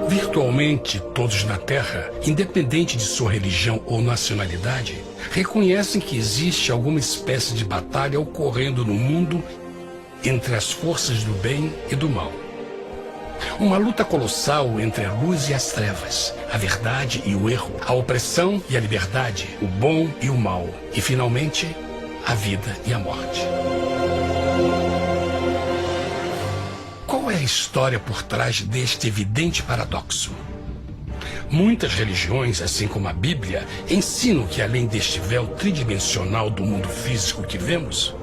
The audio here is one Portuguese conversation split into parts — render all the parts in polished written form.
Virtualmente todos na Terra, independente de sua religião ou nacionalidade, reconhecem que existe alguma espécie de batalha ocorrendo no mundo entre as forças do bem e do mal. Uma luta colossal entre a luz e as trevas, a verdade e o erro, a opressão e a liberdade, o bom e o mal, e finalmente, a vida e a morte. Qual é a história por trás deste evidente paradoxo? Muitas religiões, assim como a Bíblia, ensinam que além deste véu tridimensional do mundo físico que vemos,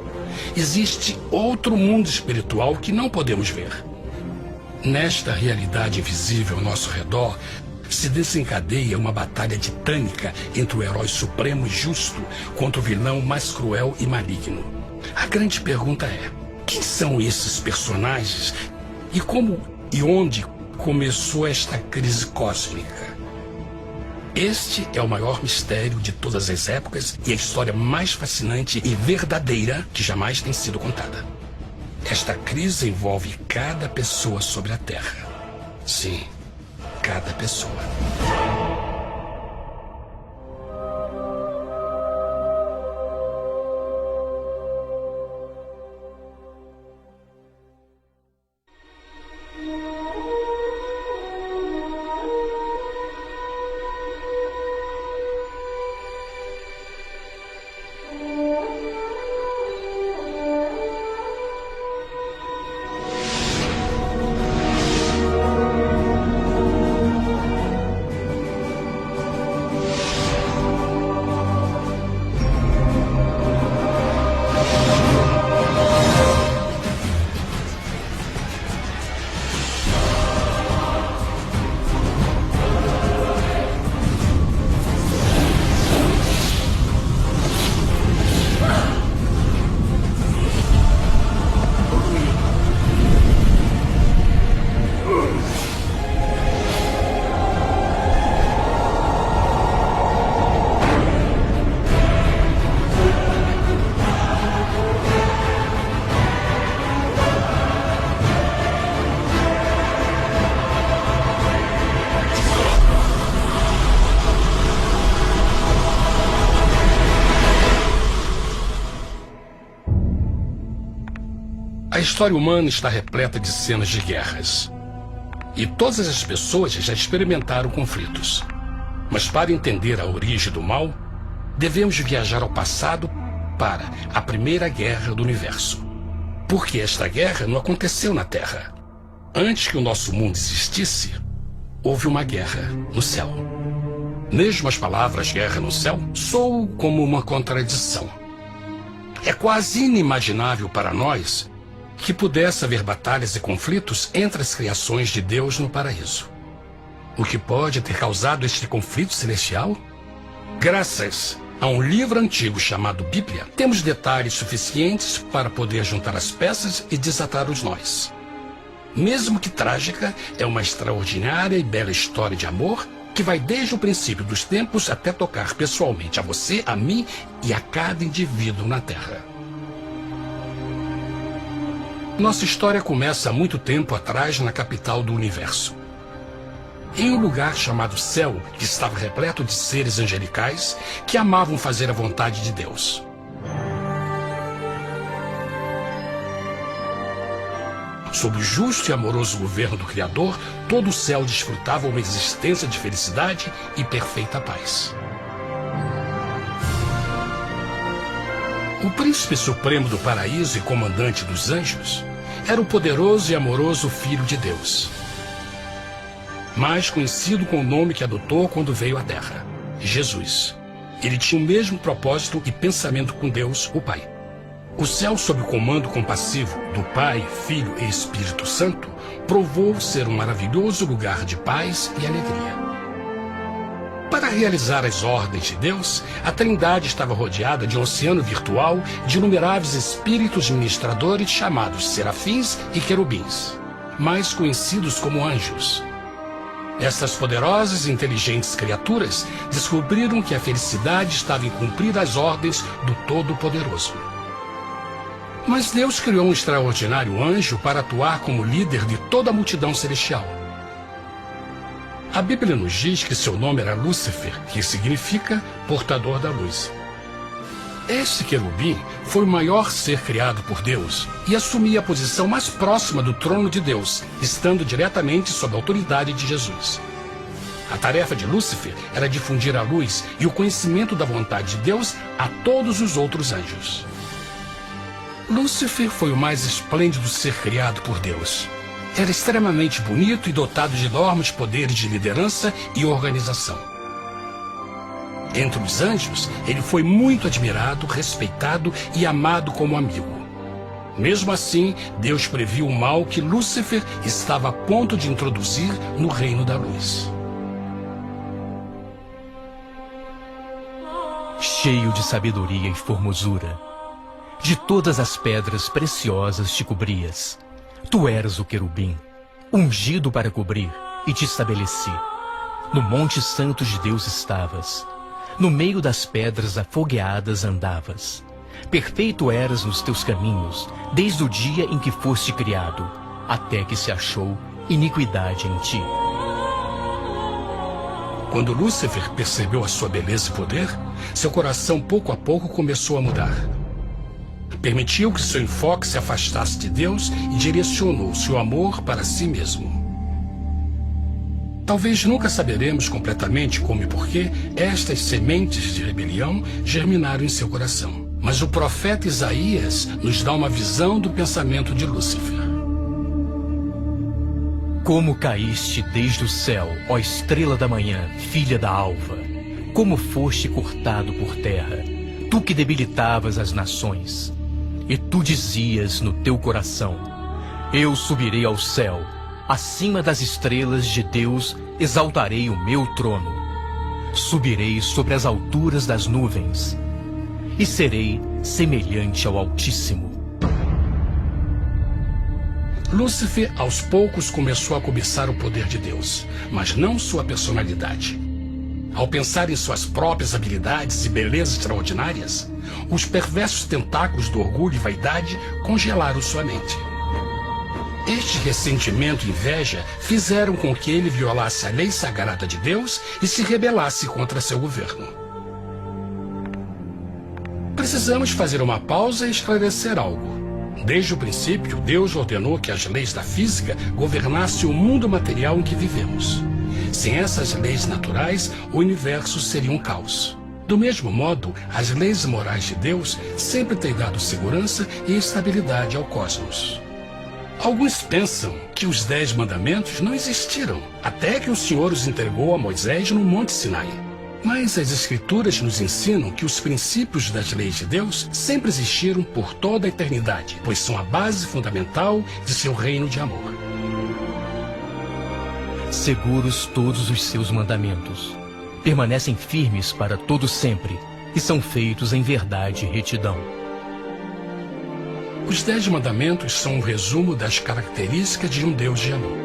existe outro mundo espiritual que não podemos ver. Nesta realidade invisível ao nosso redor, se desencadeia uma batalha titânica entre o herói supremo e justo contra o vilão mais cruel e maligno. A grande pergunta é: quem são esses personagens e como e onde começou esta crise cósmica? Este é o maior mistério de todas as épocas e a história mais fascinante e verdadeira que jamais tem sido contada. Esta crise envolve cada pessoa sobre a Terra. Sim, cada pessoa. A história humana está repleta de cenas de guerras. E todas as pessoas já experimentaram conflitos. Mas para entender a origem do mal, devemos viajar ao passado para a Primeira Guerra do Universo. Porque esta guerra não aconteceu na Terra. Antes que o nosso mundo existisse, houve uma guerra no céu. Mesmo as palavras guerra no céu soam como uma contradição. É quase inimaginável para nós que pudesse haver batalhas e conflitos entre as criações de Deus no paraíso. O que pode ter causado este conflito celestial? Graças a um livro antigo chamado Bíblia, temos detalhes suficientes para poder juntar as peças e desatar os nós. Mesmo que trágica, é uma extraordinária e bela história de amor que vai desde o princípio dos tempos até tocar pessoalmente a você, a mim e a cada indivíduo na Terra. Nossa história começa há muito tempo atrás na capital do universo. Em um lugar chamado Céu, que estava repleto de seres angelicais que amavam fazer a vontade de Deus. Sob o justo e amoroso governo do Criador, todo o céu desfrutava uma existência de felicidade e perfeita paz. O príncipe supremo do paraíso e comandante dos anjos era o poderoso e amoroso Filho de Deus, mais conhecido com o nome que adotou quando veio à Terra, Jesus. Ele tinha o mesmo propósito e pensamento com Deus, o Pai. O céu, sob o comando compassivo do Pai, Filho e Espírito Santo, provou ser um maravilhoso lugar de paz e alegria. Para realizar as ordens de Deus, a Trindade estava rodeada de um oceano virtual de inumeráveis espíritos ministradores chamados serafins e querubins, mais conhecidos como anjos. Essas poderosas e inteligentes criaturas descobriram que a felicidade estava em cumprir as ordens do Todo-Poderoso. Mas Deus criou um extraordinário anjo para atuar como líder de toda a multidão celestial. A Bíblia nos diz que seu nome era Lúcifer, que significa portador da luz. Este querubim foi o maior ser criado por Deus e assumia a posição mais próxima do trono de Deus, estando diretamente sob a autoridade de Jesus. A tarefa de Lúcifer era difundir a luz e o conhecimento da vontade de Deus a todos os outros anjos. Lúcifer foi o mais esplêndido ser criado por Deus. Era extremamente bonito e dotado de enormes poderes de liderança e organização. Entre os anjos, ele foi muito admirado, respeitado e amado como amigo. Mesmo assim, Deus previu o mal que Lúcifer estava a ponto de introduzir no reino da luz. Cheio de sabedoria e formosura, de todas as pedras preciosas te cobrias. Tu eras o querubim, ungido para cobrir, e te estabeleci. No monte santo de Deus estavas, no meio das pedras afogueadas andavas. Perfeito eras nos teus caminhos, desde o dia em que foste criado, até que se achou iniquidade em ti. Quando Lúcifer percebeu a sua beleza e poder, seu coração pouco a pouco começou a mudar. Permitiu que seu enfoque se afastasse de Deus e direcionou seu amor para si mesmo. Talvez nunca saberemos completamente como e porquê estas sementes de rebelião germinaram em seu coração. Mas o profeta Isaías nos dá uma visão do pensamento de Lúcifer. Como caíste desde o céu, ó estrela da manhã, filha da alva, como foste cortado por terra, tu que debilitavas as nações. E tu dizias no teu coração: eu subirei ao céu, acima das estrelas de Deus exaltarei o meu trono. Subirei sobre as alturas das nuvens, e serei semelhante ao Altíssimo. Lúcifer, aos poucos, começou a cobiçar o poder de Deus, mas não sua personalidade. Ao pensar em suas próprias habilidades e belezas extraordinárias, os perversos tentáculos do orgulho e vaidade congelaram sua mente. Este ressentimento e inveja fizeram com que ele violasse a lei sagrada de Deus e se rebelasse contra seu governo. Precisamos fazer uma pausa e esclarecer algo. Desde o princípio, Deus ordenou que as leis da física governassem o mundo material em que vivemos. Sem essas leis naturais, o universo seria um caos. Do mesmo modo, as leis morais de Deus sempre têm dado segurança e estabilidade ao cosmos. Alguns pensam que os 10 mandamentos não existiram, até que o Senhor os entregou a Moisés no Monte Sinai. Mas as Escrituras nos ensinam que os princípios das leis de Deus sempre existiram por toda a eternidade, pois são a base fundamental de seu reino de amor. Seguros todos os seus mandamentos, permanecem firmes para todo sempre e são feitos em verdade e retidão. Os 10 mandamentos são um resumo das características de um Deus de amor.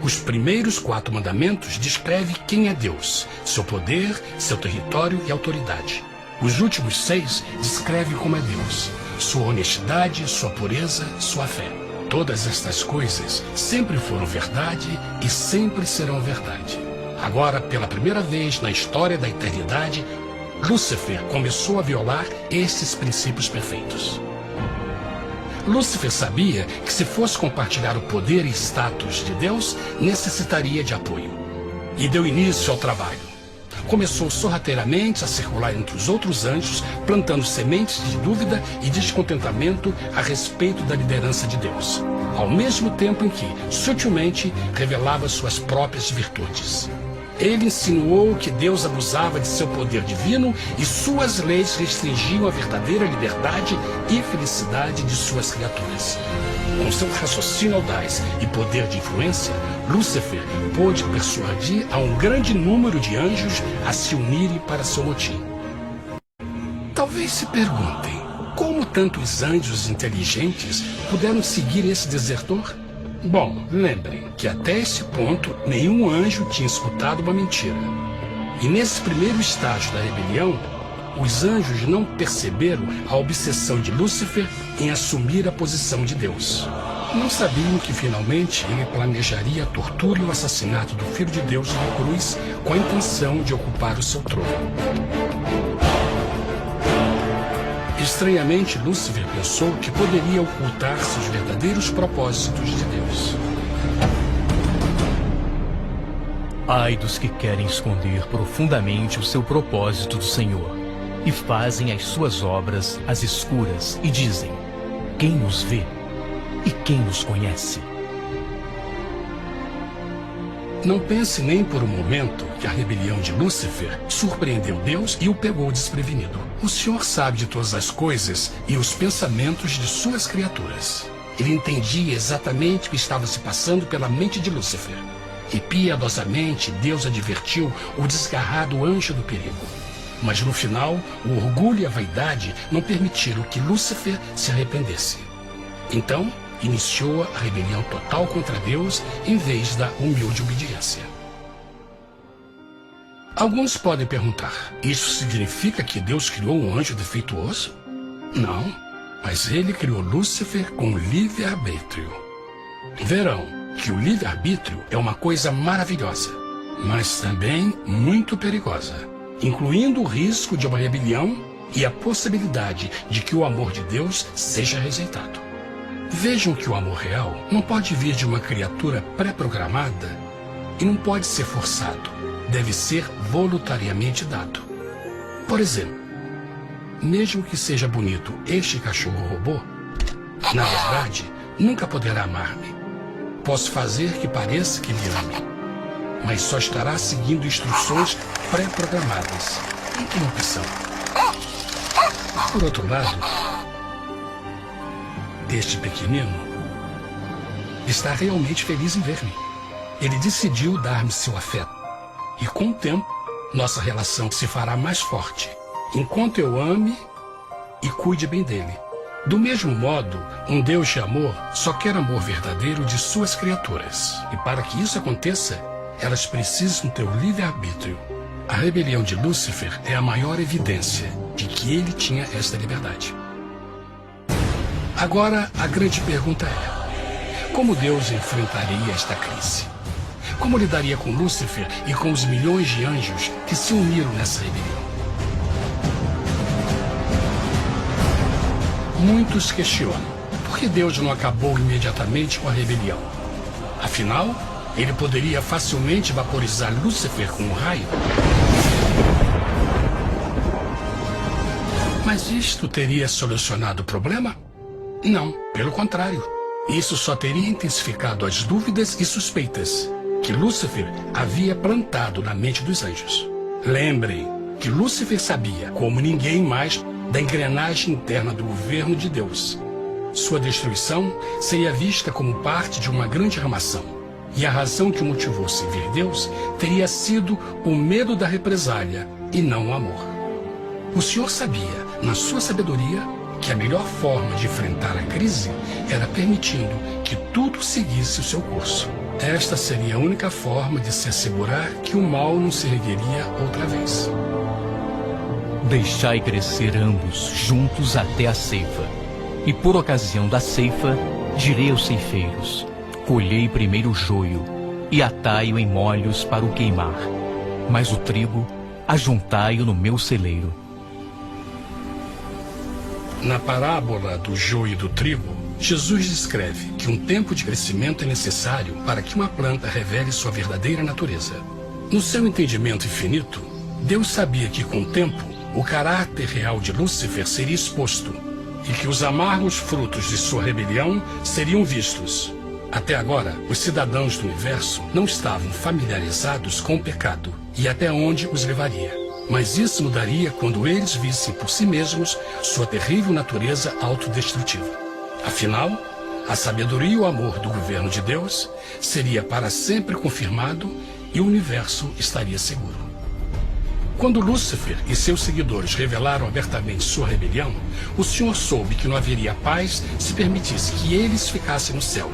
Os primeiros 4 mandamentos descrevem quem é Deus, seu poder, seu território e autoridade. Os últimos 6 descrevem como é Deus, sua honestidade, sua pureza, sua fé. Todas estas coisas sempre foram verdade e sempre serão verdade. Agora, pela primeira vez na história da eternidade, Lúcifer começou a violar esses princípios perfeitos. Lúcifer sabia que se fosse compartilhar o poder e status de Deus, necessitaria de apoio. E deu início ao trabalho. Começou sorrateiramente a circular entre os outros anjos, plantando sementes de dúvida e descontentamento a respeito da liderança de Deus, ao mesmo tempo em que, sutilmente, revelava suas próprias virtudes. Ele insinuou que Deus abusava de seu poder divino e suas leis restringiam a verdadeira liberdade e felicidade de suas criaturas. Com seu raciocínio audaz e poder de influência, Lúcifer pôde persuadir a um grande número de anjos a se unirem para seu motim. Talvez se perguntem, como tantos anjos inteligentes puderam seguir esse desertor? Bom, lembrem que até esse ponto nenhum anjo tinha escutado uma mentira. E nesse primeiro estágio da rebelião, os anjos não perceberam a obsessão de Lúcifer em assumir a posição de Deus. Não sabiam que finalmente ele planejaria a tortura e o assassinato do Filho de Deus na cruz com a intenção de ocupar o seu trono. Estranhamente, Lúcifer pensou que poderia ocultar seus verdadeiros propósitos de Deus. Ai dos que querem esconder profundamente o seu propósito do Senhor e fazem as suas obras às escuras e dizem: quem nos vê e quem nos conhece? Não pense nem por um momento que a rebelião de Lúcifer surpreendeu Deus e o pegou desprevenido. O Senhor sabe de todas as coisas e os pensamentos de suas criaturas. Ele entendia exatamente o que estava se passando pela mente de Lúcifer. E piedosamente Deus advertiu o desgarrado anjo do perigo. Mas no final, o orgulho e a vaidade não permitiram que Lúcifer se arrependesse. Então, iniciou a rebelião total contra Deus em vez da humilde obediência. Alguns podem perguntar: isso significa que Deus criou um anjo defeituoso? Não, mas ele criou Lúcifer com livre-arbítrio. Verão que o livre-arbítrio é uma coisa maravilhosa, mas também muito perigosa, incluindo o risco de uma rebelião e a possibilidade de que o amor de Deus seja rejeitado. Vejam que o amor real não pode vir de uma criatura pré-programada e não pode ser forçado, deve ser voluntariamente dado. Por exemplo, mesmo que seja bonito este cachorro robô, na verdade, nunca poderá amar-me. Posso fazer que pareça que me ame, mas só estará seguindo instruções pré-programadas. Não tem opção. Por outro lado, este pequenino está realmente feliz em ver-me. Ele decidiu dar-me seu afeto. E com o tempo, nossa relação se fará mais forte, enquanto eu ame e cuide bem dele. Do mesmo modo, um Deus de amor só quer amor verdadeiro de suas criaturas. E para que isso aconteça, elas precisam ter o livre-arbítrio. A rebelião de Lúcifer é a maior evidência de que ele tinha esta liberdade. Agora, a grande pergunta é: como Deus enfrentaria esta crise? Como lidaria com Lúcifer e com os milhões de anjos que se uniram nessa rebelião? Muitos questionam por que Deus não acabou imediatamente com a rebelião. Afinal, ele poderia facilmente vaporizar Lúcifer com um raio. Mas isto teria solucionado o problema? Não, pelo contrário. Isso só teria intensificado as dúvidas e suspeitas que Lúcifer havia plantado na mente dos anjos. Lembrem que Lúcifer sabia, como ninguém mais, da engrenagem interna do governo de Deus. Sua destruição seria vista como parte de uma grande armação. E a razão que o motivou a servir Deus teria sido o medo da represália e não o amor. O Senhor sabia, na sua sabedoria, que a melhor forma de enfrentar a crise era permitindo que tudo seguisse o seu curso. Esta seria a única forma de se assegurar que o mal não se ergueria outra vez. Deixai crescer ambos juntos até a ceifa. E por ocasião da ceifa, direi aos ceifeiros: colhei primeiro o joio, e atai-o em molhos para o queimar. Mas o trigo, ajuntai-o no meu celeiro. Na parábola do joio e do trigo, Jesus descreve que um tempo de crescimento é necessário para que uma planta revele sua verdadeira natureza. No seu entendimento infinito, Deus sabia que com o tempo, o caráter real de Lúcifer seria exposto e que os amargos frutos de sua rebelião seriam vistos. Até agora, os cidadãos do universo não estavam familiarizados com o pecado e até onde os levaria. Mas isso mudaria quando eles vissem por si mesmos sua terrível natureza autodestrutiva. Afinal, a sabedoria e o amor do governo de Deus seria para sempre confirmado e o universo estaria seguro. Quando Lúcifer e seus seguidores revelaram abertamente sua rebelião, o Senhor soube que não haveria paz se permitisse que eles ficassem no céu.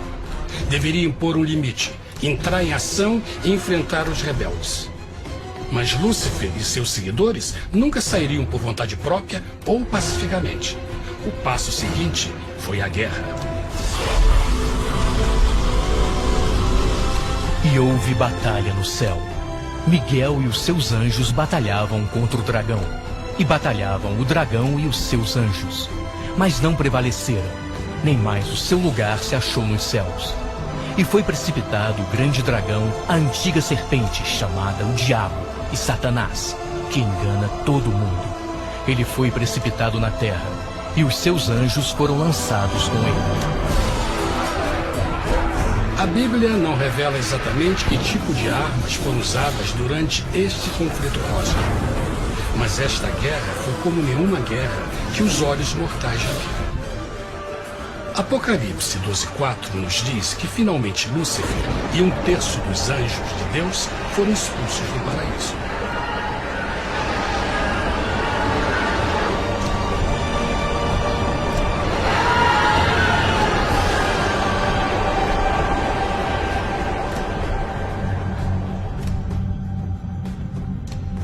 Deveria impor um limite, entrar em ação e enfrentar os rebeldes. Mas Lúcifer e seus seguidores nunca sairiam por vontade própria ou pacificamente. O passo seguinte foi a guerra. E houve batalha no céu. Miguel e os seus anjos batalhavam contra o dragão. E batalhavam o dragão e os seus anjos. Mas não prevaleceram, nem mais o seu lugar se achou nos céus. E foi precipitado o grande dragão, a antiga serpente, chamada o Diabo e Satanás, que engana todo mundo. Ele foi precipitado na terra, e os seus anjos foram lançados com ele. A Bíblia não revela exatamente que tipo de armas foram usadas durante este conflito cósmico. Mas esta guerra foi como nenhuma guerra que os olhos mortais já viram. Apocalipse 12:4 nos diz que finalmente Lúcifer e 1/3 dos anjos de Deus foram expulsos do paraíso.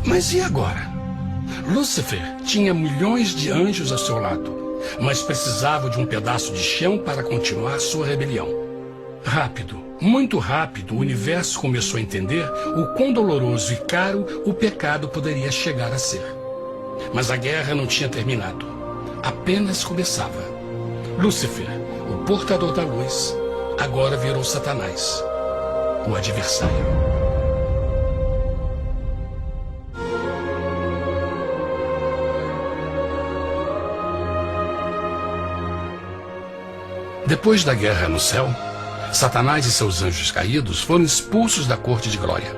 Mas e agora? Lúcifer tinha milhões de anjos ao seu lado, mas precisava de um pedaço de chão para continuar sua rebelião. Rápido, muito rápido, o universo começou a entender o quão doloroso e caro o pecado poderia chegar a ser. Mas a guerra não tinha terminado. Apenas começava. Lúcifer, o portador da luz, agora virou Satanás, o adversário. Depois da guerra no céu, Satanás e seus anjos caídos foram expulsos da corte de glória.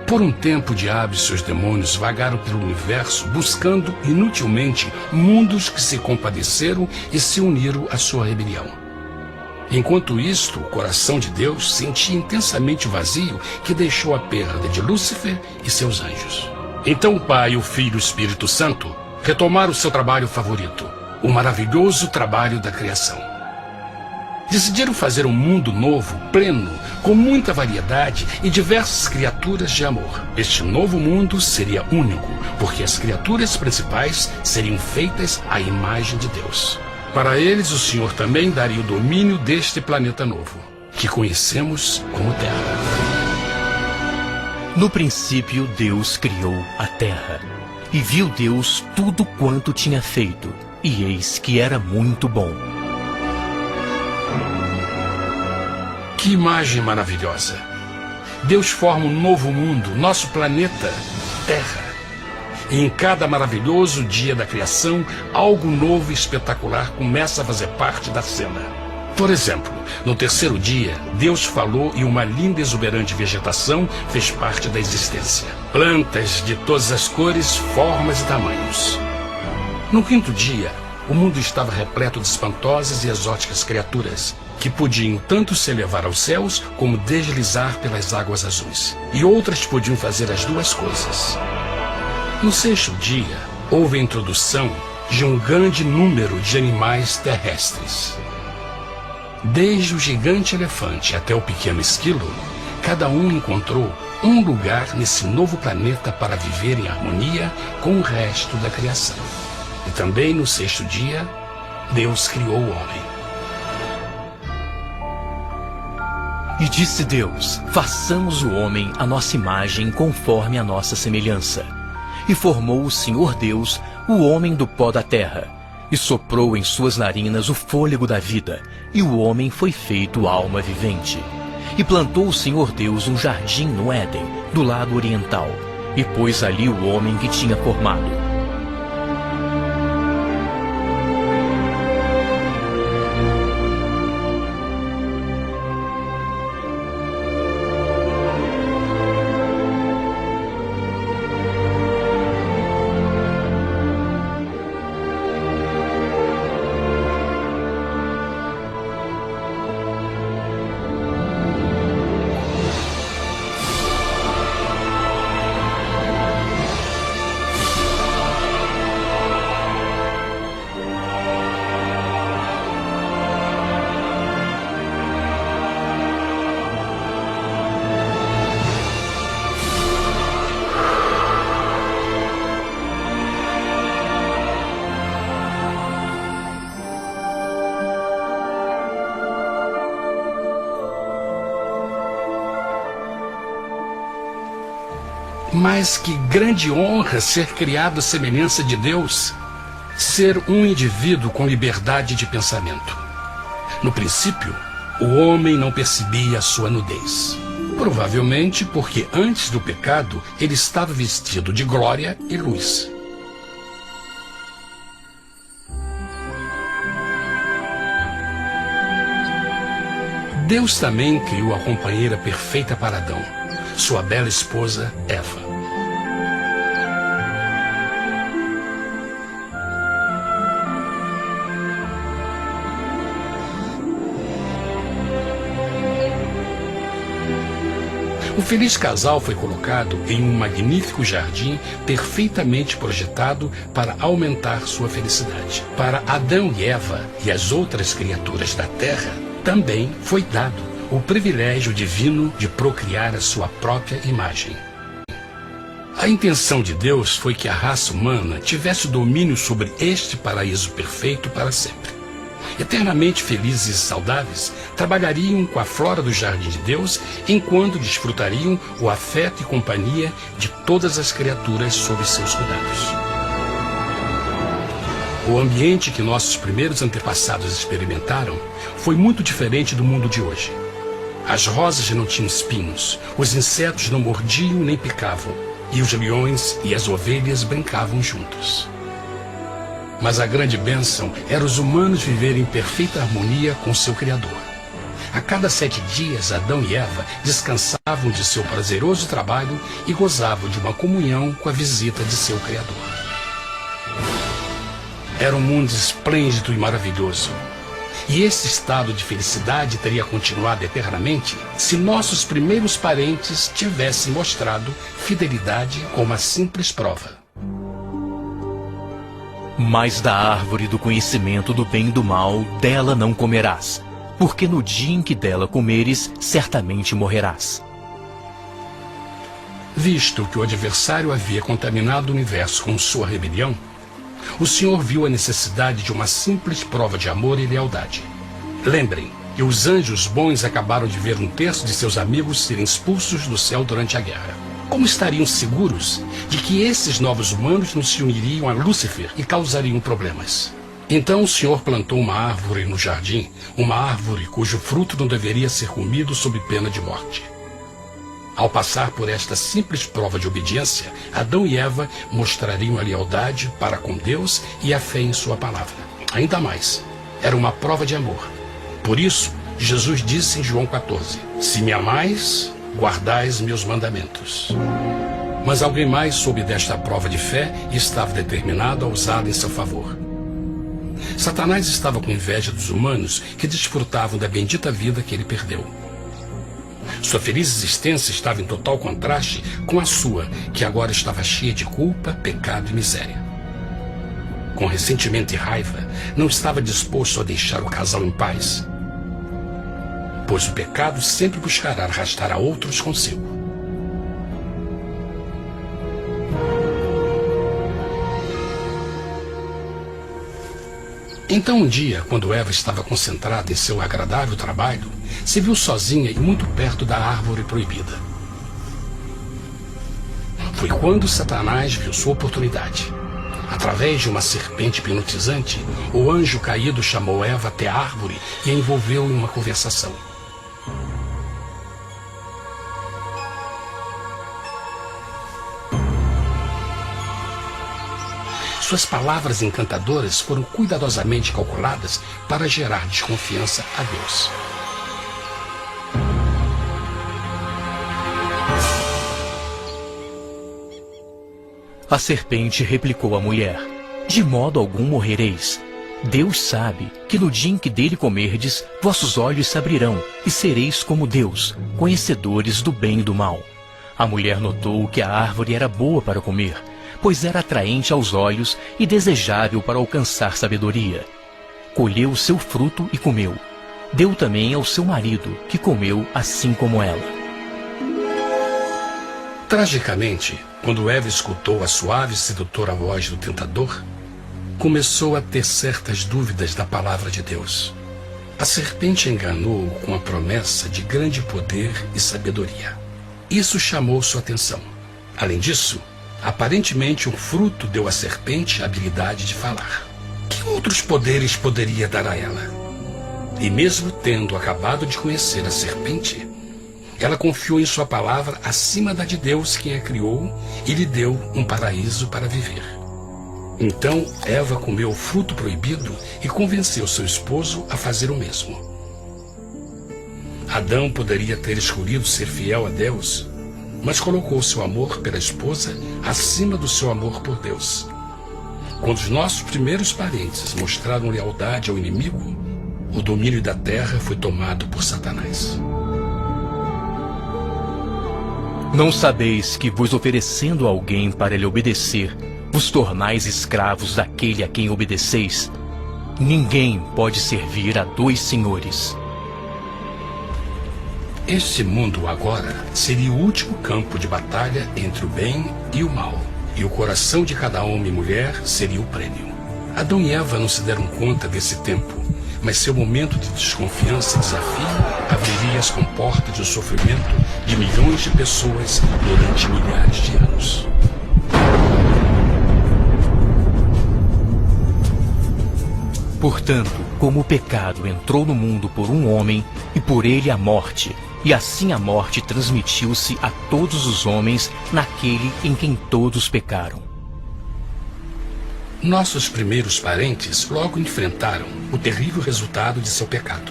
Por um tempo, o diabo e seus demônios vagaram pelo universo buscando inutilmente mundos que se compadeceram e se uniram à sua rebelião. Enquanto isto, o coração de Deus sentia intensamente o vazio que deixou a perda de Lúcifer e seus anjos. Então o Pai, o Filho e o Espírito Santo retomaram seu trabalho favorito, o maravilhoso trabalho da criação. Decidiram fazer um mundo novo, pleno, com muita variedade e diversas criaturas de amor. Este novo mundo seria único, porque as criaturas principais seriam feitas à imagem de Deus. Para eles, o Senhor também daria o domínio deste planeta novo, que conhecemos como Terra. No princípio, Deus criou a terra. E viu Deus tudo quanto tinha feito, e eis que era muito bom. Que imagem maravilhosa! Deus forma um novo mundo, nosso planeta, Terra. E em cada maravilhoso dia da criação, algo novo e espetacular começa a fazer parte da cena. Por exemplo, no terceiro dia, Deus falou e uma linda e exuberante vegetação fez parte da existência. Plantas de todas as cores, formas e tamanhos. No quinto dia, o mundo estava repleto de espantosas e exóticas criaturas, que podiam tanto se elevar aos céus como deslizar pelas águas azuis. E outras podiam fazer as duas coisas. No sexto dia, houve a introdução de um grande número de animais terrestres. Desde o gigante elefante até o pequeno esquilo, cada um encontrou um lugar nesse novo planeta para viver em harmonia com o resto da criação. E também no sexto dia, Deus criou o homem. E disse Deus: façamos o homem à nossa imagem, conforme a nossa semelhança. E formou o Senhor Deus o homem do pó da terra, e soprou em suas narinas o fôlego da vida, e o homem foi feito alma vivente. E plantou o Senhor Deus um jardim no Éden, do lado oriental, e pôs ali o homem que tinha formado. Mas que grande honra ser criado à semelhança de Deus, ser um indivíduo com liberdade de pensamento. No princípio, o homem não percebia a sua nudez. Provavelmente porque antes do pecado ele estava vestido de glória e luz. Deus também criou a companheira perfeita para Adão, sua bela esposa Eva. O feliz casal foi colocado em um magnífico jardim perfeitamente projetado para aumentar sua felicidade. Para Adão e Eva e as outras criaturas da terra, também foi dado o privilégio divino de procriar a sua própria imagem. A intenção de Deus foi que a raça humana tivesse domínio sobre este paraíso perfeito para sempre. Eternamente felizes e saudáveis, trabalhariam com a flora do jardim de Deus, enquanto desfrutariam o afeto e companhia de todas as criaturas sob seus cuidados. O ambiente que nossos primeiros antepassados experimentaram foi muito diferente do mundo de hoje. As rosas não tinham espinhos, os insetos não mordiam nem picavam, e os leões e as ovelhas brincavam juntos. Mas a grande bênção era os humanos viverem em perfeita harmonia com seu Criador. A cada 7 dias, Adão e Eva descansavam de seu prazeroso trabalho e gozavam de uma comunhão com a visita de seu Criador. Era um mundo esplêndido e maravilhoso. E esse estado de felicidade teria continuado eternamente se nossos primeiros parentes tivessem mostrado fidelidade com uma simples prova. Mas da árvore do conhecimento do bem e do mal, dela não comerás, porque no dia em que dela comeres, certamente morrerás. Visto que o adversário havia contaminado o universo com sua rebelião, o Senhor viu a necessidade de uma simples prova de amor e lealdade. Lembrem que os anjos bons acabaram de ver 1/3 de seus amigos serem expulsos do céu durante a guerra. Como estariam seguros de que esses novos humanos não se uniriam a Lúcifer e causariam problemas? Então o Senhor plantou uma árvore no jardim, uma árvore cujo fruto não deveria ser comido sob pena de morte. Ao passar por esta simples prova de obediência, Adão e Eva mostrariam a lealdade para com Deus e a fé em sua palavra. Ainda mais, era uma prova de amor. Por isso, Jesus disse em João 14, se me amais, guardais meus mandamentos. Mas alguém mais soube desta prova de fé e estava determinado a usá-la em seu favor. Satanás estava com inveja dos humanos que desfrutavam da bendita vida que ele perdeu. Sua feliz existência estava em total contraste com a sua, que agora estava cheia de culpa, pecado e miséria. Com ressentimento e raiva, não estava disposto a deixar o casal em paz, pois o pecado sempre buscará arrastar a outros consigo. Então um dia, quando Eva estava concentrada em seu agradável trabalho, se viu sozinha e muito perto da árvore proibida. Foi quando Satanás viu sua oportunidade. Através de uma serpente hipnotizante, o anjo caído chamou Eva até a árvore e a envolveu em uma conversação. Suas palavras encantadoras foram cuidadosamente calculadas para gerar desconfiança a Deus. A serpente replicou à mulher, de modo algum morrereis. Deus sabe que no dia em que dele comerdes, vossos olhos se abrirão e sereis como Deus, conhecedores do bem e do mal. A mulher notou que a árvore era boa para comer, pois era atraente aos olhos e desejável para alcançar sabedoria. Colheu o seu fruto e comeu. Deu também ao seu marido, que comeu assim como ela. Tragicamente, quando Eva escutou a suave e sedutora voz do tentador, começou a ter certas dúvidas da palavra de Deus. A serpente enganou-o com a promessa de grande poder e sabedoria. Isso chamou sua atenção. Além disso, aparentemente um fruto deu à serpente a habilidade de falar. Que outros poderes poderia dar a ela? E mesmo tendo acabado de conhecer a serpente, ela confiou em sua palavra acima da de Deus, quem a criou, e lhe deu um paraíso para viver. Então Eva comeu o fruto proibido e convenceu seu esposo a fazer o mesmo. Adão poderia ter escolhido ser fiel a Deus, mas colocou seu amor pela esposa acima do seu amor por Deus. Quando os nossos primeiros parentes mostraram lealdade ao inimigo, o domínio da terra foi tomado por Satanás. Não sabeis que, vos oferecendo a alguém para lhe obedecer, vos tornais escravos daquele a quem obedeceis? Ninguém pode servir a dois senhores. Este mundo agora seria o último campo de batalha entre o bem e o mal, e o coração de cada homem e mulher seria o prêmio. Adão e Eva não se deram conta desse tempo, mas seu momento de desconfiança e desafio abriria as comportas do sofrimento de milhões de pessoas durante milhares de anos. Portanto, como o pecado entrou no mundo por um homem, e por ele a morte, e assim a morte transmitiu-se a todos os homens naquele em quem todos pecaram. Nossos primeiros parentes logo enfrentaram o terrível resultado de seu pecado.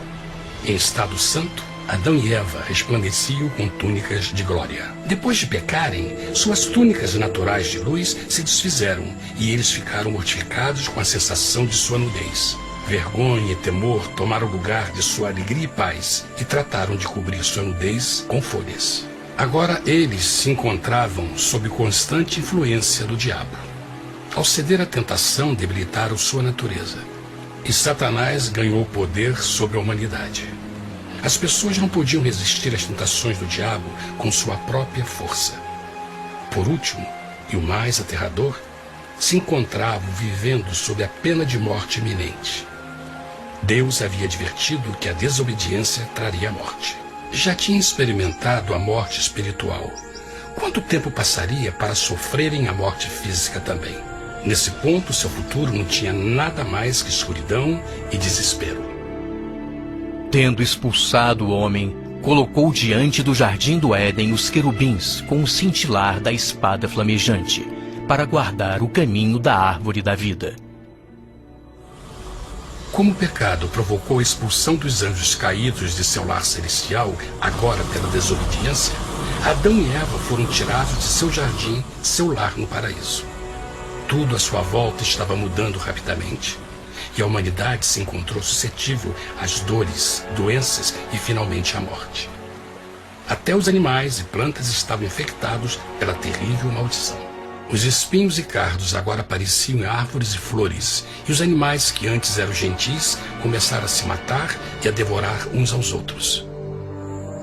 Em estado santo, Adão e Eva resplandeciam com túnicas de glória. Depois de pecarem, suas túnicas naturais de luz se desfizeram e eles ficaram mortificados com a sensação de sua nudez. Vergonha e temor tomaram lugar de sua alegria e paz e trataram de cobrir sua nudez com folhas. Agora eles se encontravam sob constante influência do diabo. Ao ceder à tentação, debilitaram sua natureza. E Satanás ganhou poder sobre a humanidade. As pessoas não podiam resistir às tentações do diabo com sua própria força. Por último, e o mais aterrador, se encontravam vivendo sob a pena de morte iminente. Deus havia advertido que a desobediência traria a morte. Já tinha experimentado a morte espiritual. Quanto tempo passaria para sofrerem a morte física também? Nesse ponto, seu futuro não tinha nada mais que escuridão e desespero. Tendo expulsado o homem, colocou diante do jardim do Éden os querubins com o cintilar da espada flamejante, para guardar o caminho da árvore da vida. Como o pecado provocou a expulsão dos anjos caídos de seu lar celestial, agora pela desobediência, Adão e Eva foram tirados de seu jardim, seu lar no paraíso. Tudo à sua volta estava mudando rapidamente, e a humanidade se encontrou suscetível às dores, doenças e finalmente à morte. Até os animais e plantas estavam infectados pela terrível maldição. Os espinhos e cardos agora pareciam árvores e flores, e os animais que antes eram gentis começaram a se matar e a devorar uns aos outros.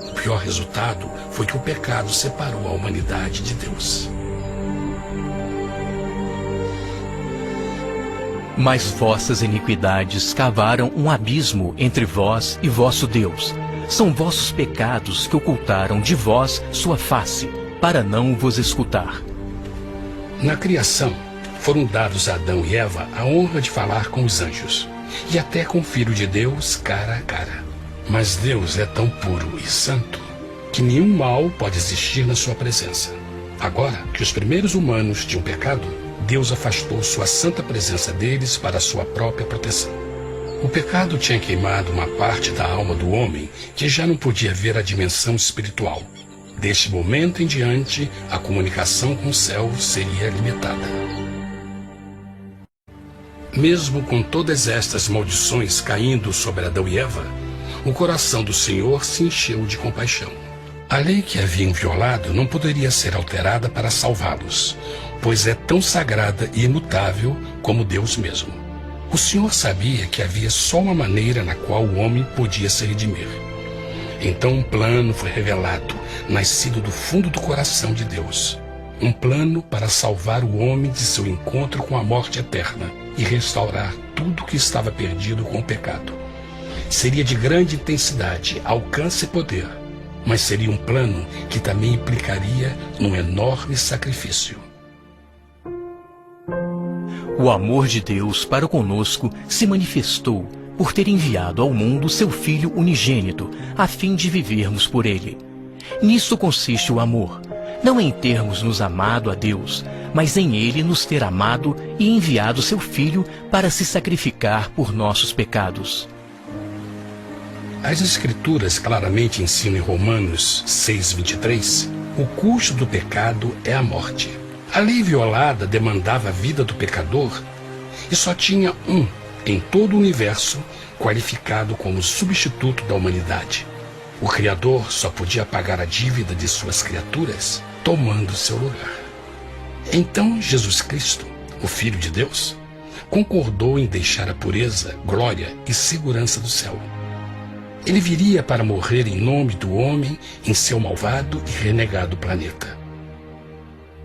O pior resultado foi que o pecado separou a humanidade de Deus. Mas vossas iniquidades cavaram um abismo entre vós e vosso Deus. São vossos pecados que ocultaram de vós sua face, para não vos escutar. Na criação, foram dados a Adão e Eva a honra de falar com os anjos, e até com o Filho de Deus cara a cara. Mas Deus é tão puro e santo que nenhum mal pode existir na sua presença. Agora que os primeiros humanos tinham pecado, Deus afastou sua santa presença deles para a sua própria proteção. O pecado tinha queimado uma parte da alma do homem que já não podia ver a dimensão espiritual. Deste momento em diante, a comunicação com o céu seria limitada. Mesmo com todas estas maldições caindo sobre Adão e Eva, o coração do Senhor se encheu de compaixão. A lei que haviam violado não poderia ser alterada para salvá-los, pois é tão sagrada e imutável como Deus mesmo. O Senhor sabia que havia só uma maneira na qual o homem podia se redimir. Então um plano foi revelado, nascido do fundo do coração de Deus. Um plano para salvar o homem de seu encontro com a morte eterna e restaurar tudo que estava perdido com o pecado. Seria de grande intensidade, alcance e poder, mas seria um plano que também implicaria num enorme sacrifício. O amor de Deus para conosco se manifestou por ter enviado ao mundo seu Filho unigênito, a fim de vivermos por ele. Nisto consiste o amor, não em termos nos amado a Deus, mas em ele nos ter amado e enviado seu Filho para se sacrificar por nossos pecados. As Escrituras claramente ensinam em Romanos 6:23, o custo do pecado é a morte. A lei violada demandava a vida do pecador e só tinha um em todo o universo qualificado como substituto da humanidade. O Criador só podia pagar a dívida de suas criaturas tomando seu lugar. Então Jesus Cristo, o Filho de Deus, concordou em deixar a pureza, glória e segurança do céu. Ele viria para morrer em nome do homem em seu malvado e renegado planeta.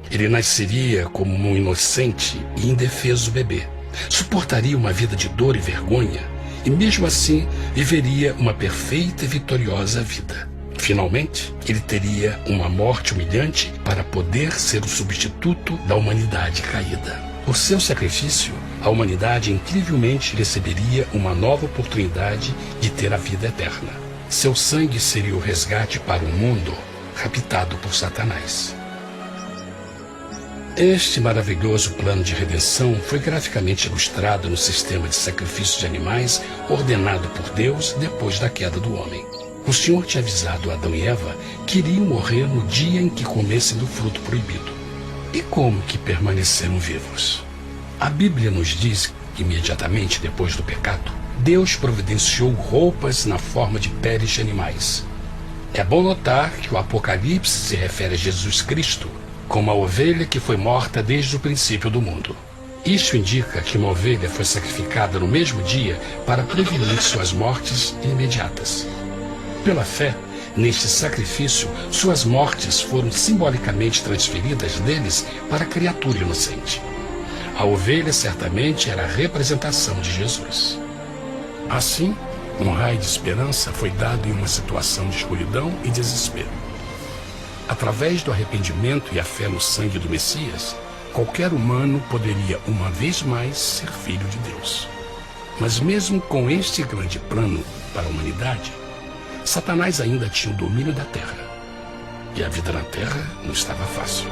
Ele nasceria como um inocente e indefeso bebê, suportaria uma vida de dor e vergonha e mesmo assim viveria uma perfeita e vitoriosa vida. Finalmente, ele teria uma morte humilhante para poder ser o substituto da humanidade caída. Por seu sacrifício, a humanidade incrivelmente receberia uma nova oportunidade de ter a vida eterna. Seu sangue seria o resgate para um mundo raptado por Satanás. Este maravilhoso plano de redenção foi graficamente ilustrado no sistema de sacrifício de animais ordenado por Deus depois da queda do homem. O Senhor tinha avisado Adão e Eva que iriam morrer no dia em que comessem do fruto proibido. E como que permaneceram vivos? A Bíblia nos diz que imediatamente depois do pecado, Deus providenciou roupas na forma de peles de animais. É bom notar que o Apocalipse se refere a Jesus Cristo como a ovelha que foi morta desde o princípio do mundo. Isso indica que uma ovelha foi sacrificada no mesmo dia para prevenir suas mortes imediatas. Pela fé, neste sacrifício, suas mortes foram simbolicamente transferidas deles para a criatura inocente. A ovelha certamente era a representação de Jesus. Assim, um raio de esperança foi dado em uma situação de escuridão e desespero. Através do arrependimento e a fé no sangue do Messias, qualquer humano poderia uma vez mais ser filho de Deus. Mas mesmo com este grande plano para a humanidade, Satanás ainda tinha o domínio da terra. E a vida na terra não estava fácil.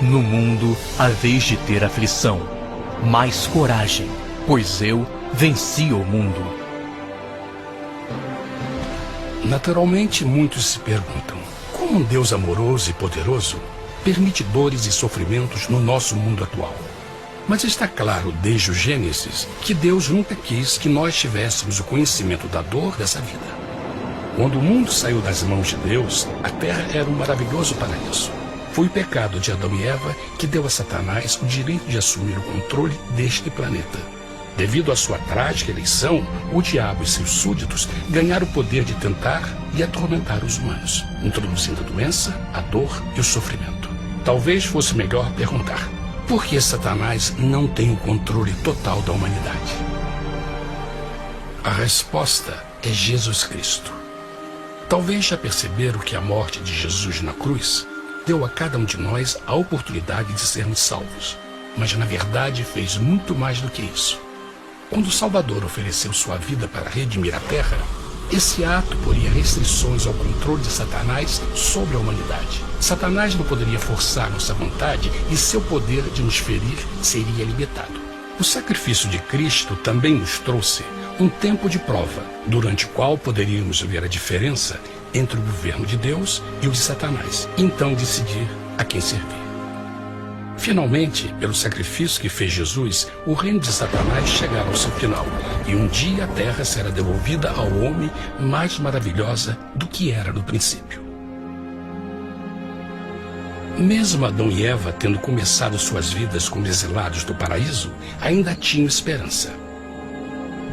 No mundo haveis de ter aflição, mas coragem, pois eu venci o mundo. Naturalmente, muitos se perguntam, como um Deus amoroso e poderoso permite dores e sofrimentos no nosso mundo atual? Mas está claro desde o Gênesis que Deus nunca quis que nós tivéssemos o conhecimento da dor dessa vida. Quando o mundo saiu das mãos de Deus, a terra era um maravilhoso paraíso. Foi o pecado de Adão e Eva que deu a Satanás o direito de assumir o controle deste planeta. Devido à sua trágica eleição, o diabo e seus súditos ganharam o poder de tentar e atormentar os humanos, introduzindo a doença, a dor e o sofrimento. Talvez fosse melhor perguntar: por que Satanás não tem o controle total da humanidade? A resposta é Jesus Cristo. Talvez já perceberam que a morte de Jesus na cruz deu a cada um de nós a oportunidade de sermos salvos, mas na verdade fez muito mais do que isso. Quando o Salvador ofereceu sua vida para redimir a terra, esse ato poria restrições ao controle de Satanás sobre a humanidade. Satanás não poderia forçar nossa vontade e seu poder de nos ferir seria limitado. O sacrifício de Cristo também nos trouxe um tempo de prova, durante o qual poderíamos ver a diferença entre o governo de Deus e o de Satanás, e então decidir a quem servir. Finalmente, pelo sacrifício que fez Jesus, o reino de Satanás chegará ao seu final, e um dia a terra será devolvida ao homem mais maravilhosa do que era no princípio. Mesmo Adão e Eva tendo começado suas vidas como exilados do paraíso, ainda tinham esperança.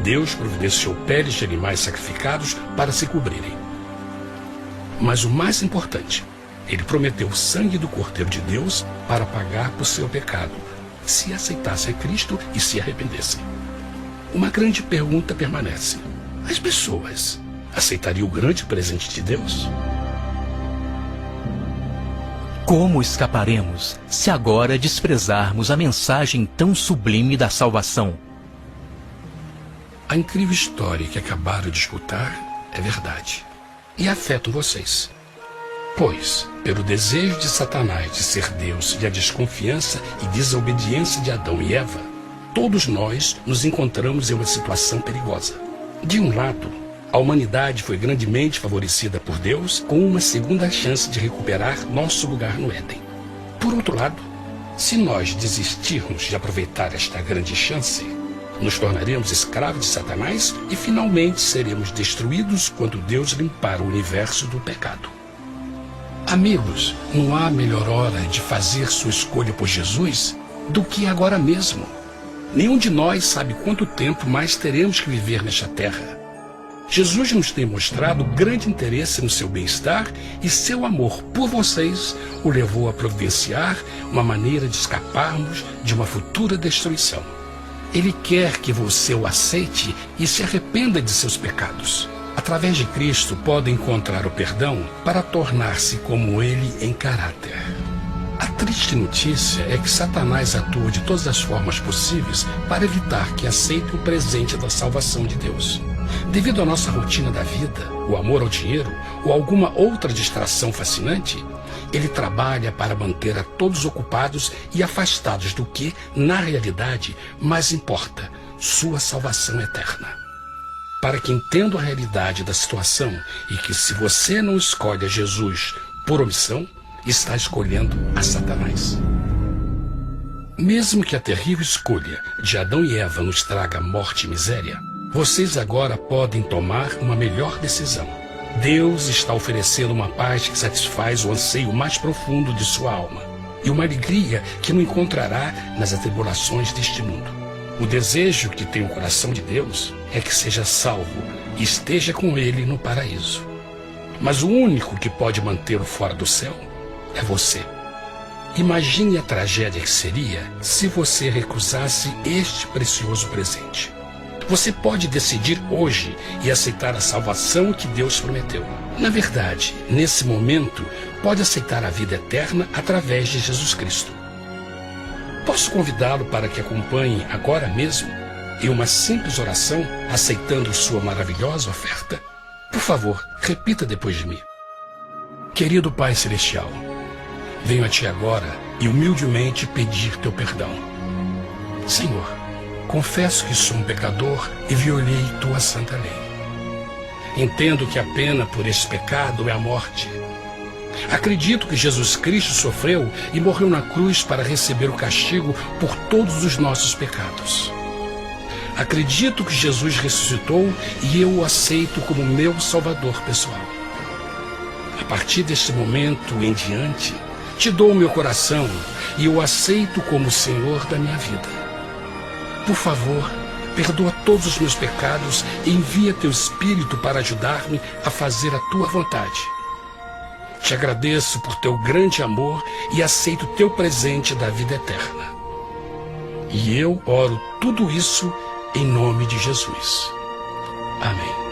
Deus providenciou peles de animais sacrificados para se cobrirem. Mas o mais importante, ele prometeu o sangue do Cordeiro de Deus para pagar por seu pecado, se aceitassem Cristo e se arrependessem. Uma grande pergunta permanece: as pessoas aceitaria o grande presente de Deus? Como escaparemos se agora desprezarmos a mensagem tão sublime da salvação? A incrível história que acabaram de escutar é verdade e afeta vocês. Pois, pelo desejo de Satanás de ser Deus e a desconfiança e desobediência de Adão e Eva, todos nós nos encontramos em uma situação perigosa. De um lado, a humanidade foi grandemente favorecida por Deus com uma segunda chance de recuperar nosso lugar no Éden. Por outro lado, se nós desistirmos de aproveitar esta grande chance, nos tornaremos escravos de Satanás e finalmente seremos destruídos quando Deus limpar o universo do pecado. Amigos, não há melhor hora de fazer sua escolha por Jesus do que agora mesmo. Nenhum de nós sabe quanto tempo mais teremos que viver nesta terra. Jesus nos tem mostrado grande interesse no seu bem-estar e seu amor por vocês o levou a providenciar uma maneira de escaparmos de uma futura destruição. Ele quer que você o aceite e se arrependa de seus pecados. Através de Cristo, pode encontrar o perdão para tornar-se como Ele em caráter. A triste notícia é que Satanás atua de todas as formas possíveis para evitar que aceite o presente da salvação de Deus. Devido à nossa rotina da vida, o amor ao dinheiro ou alguma outra distração fascinante, ele trabalha para manter a todos ocupados e afastados do que, na realidade, mais importa, sua salvação eterna. Para que entenda a realidade da situação e que se você não escolhe a Jesus por omissão, está escolhendo a Satanás. Mesmo que a terrível escolha de Adão e Eva nos traga morte e miséria, vocês agora podem tomar uma melhor decisão. Deus está oferecendo uma paz que satisfaz o anseio mais profundo de sua alma e uma alegria que não encontrará nas atribulações deste mundo. O desejo que tem o coração de Deus é que seja salvo e esteja com Ele no paraíso. Mas o único que pode mantê-lo fora do céu é você. Imagine a tragédia que seria se você recusasse este precioso presente. Você pode decidir hoje e aceitar a salvação que Deus prometeu. Na verdade, nesse momento, pode aceitar a vida eterna através de Jesus Cristo. Posso convidá-lo para que acompanhe agora mesmo em uma simples oração, aceitando sua maravilhosa oferta? Por favor, repita depois de mim. Querido Pai Celestial, venho a Ti agora e humildemente pedir Teu perdão. Senhor, confesso que sou um pecador e violei Tua santa lei. Entendo que a pena por esse pecado é a morte. Acredito que Jesus Cristo sofreu e morreu na cruz para receber o castigo por todos os nossos pecados. Acredito que Jesus ressuscitou e eu o aceito como meu Salvador pessoal. A partir deste momento em diante, Te dou o meu coração e o aceito como Senhor da minha vida. Por favor, perdoa todos os meus pecados e envia Teu Espírito para ajudar-me a fazer a Tua vontade. Te agradeço por Teu grande amor e aceito Teu presente da vida eterna. E eu oro tudo isso em nome de Jesus. Amém.